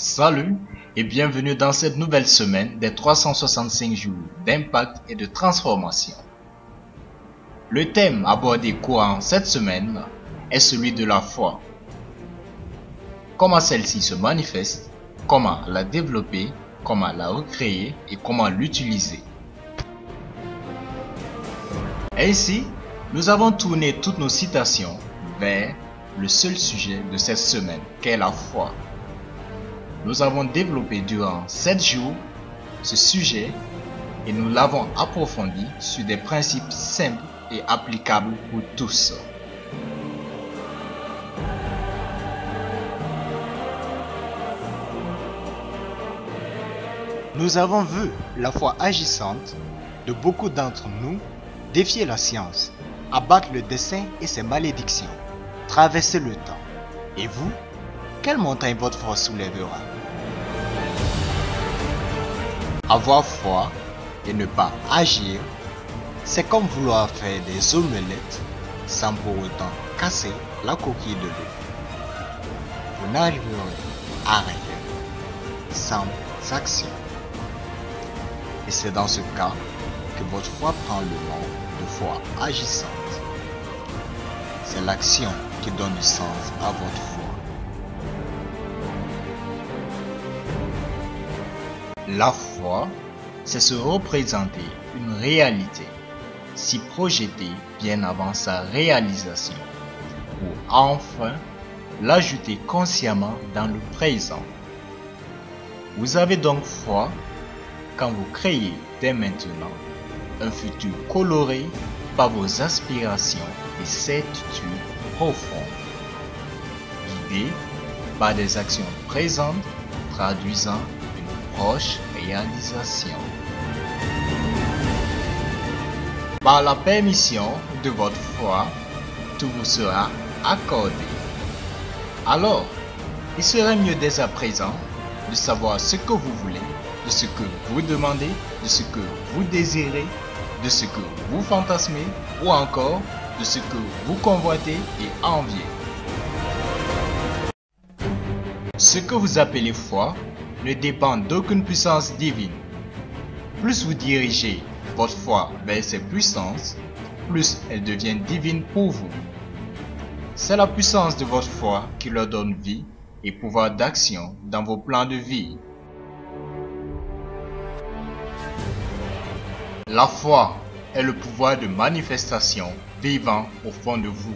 Salut et bienvenue dans cette nouvelle semaine des 365 jours d'impact et de transformation. Le thème abordé courant cette semaine est celui de la foi. Comment celle-ci se manifeste, comment la développer, comment la recréer et comment l'utiliser. Ainsi, nous avons tourné toutes nos citations vers le seul sujet de cette semaine qu'est la foi. Nous avons développé durant 7 jours ce sujet et nous l'avons approfondi sur des principes simples et applicables pour tous. Nous avons vu la foi agissante de beaucoup d'entre nous défier la science, abattre le dessein et ses malédictions, traverser le temps. Et vous, quelle montagne votre foi soulèvera? Avoir foi et ne pas agir, c'est comme vouloir faire des omelettes sans pour autant casser la coquille de l'œuf. Vous n'arriverez à rien sans action. Et c'est dans ce cas que votre foi prend le nom de foi agissante. C'est l'action qui donne du sens à votre foi. La foi, c'est se représenter une réalité, s'y projeter bien avant sa réalisation, ou enfin l'ajouter consciemment dans le présent. Vous avez donc foi quand vous créez dès maintenant un futur coloré par vos aspirations et certitudes profondes, guidées par des actions présentes traduisant proche réalisation. Par la permission de votre foi, tout vous sera accordé. Alors, il serait mieux dès à présent de savoir ce que vous voulez, de ce que vous demandez, de ce que vous désirez, de ce que vous fantasmez ou encore de ce que vous convoitez et enviez. Ce que vous appelez foi ne dépend d'aucune puissance divine. Plus vous dirigez votre foi vers ces puissances, plus elle devient divine pour vous. C'est la puissance de votre foi qui leur donne vie et pouvoir d'action dans vos plans de vie. La foi est le pouvoir de manifestation vivant au fond de vous.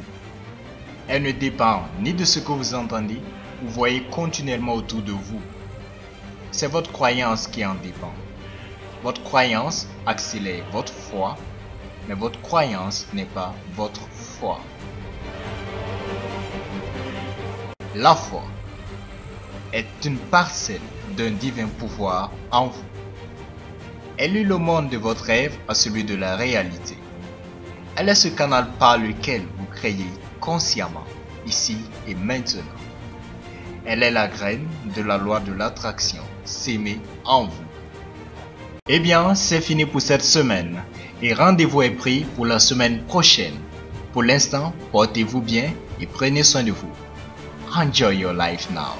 Elle ne dépend ni de ce que vous entendez ou voyez continuellement autour de vous. C'est votre croyance qui en dépend. Votre croyance accélère votre foi, mais votre croyance n'est pas votre foi. La foi est une parcelle d'un divin pouvoir en vous. Elle lie le monde de votre rêve à celui de la réalité. Elle est ce canal par lequel vous créez consciemment, ici et maintenant. Elle est la graine de la loi de l'attraction, s'aimer en vous. Eh bien, c'est fini pour cette semaine et rendez-vous est pris pour la semaine prochaine. Pour l'instant, portez-vous bien et prenez soin de vous. Enjoy your life now.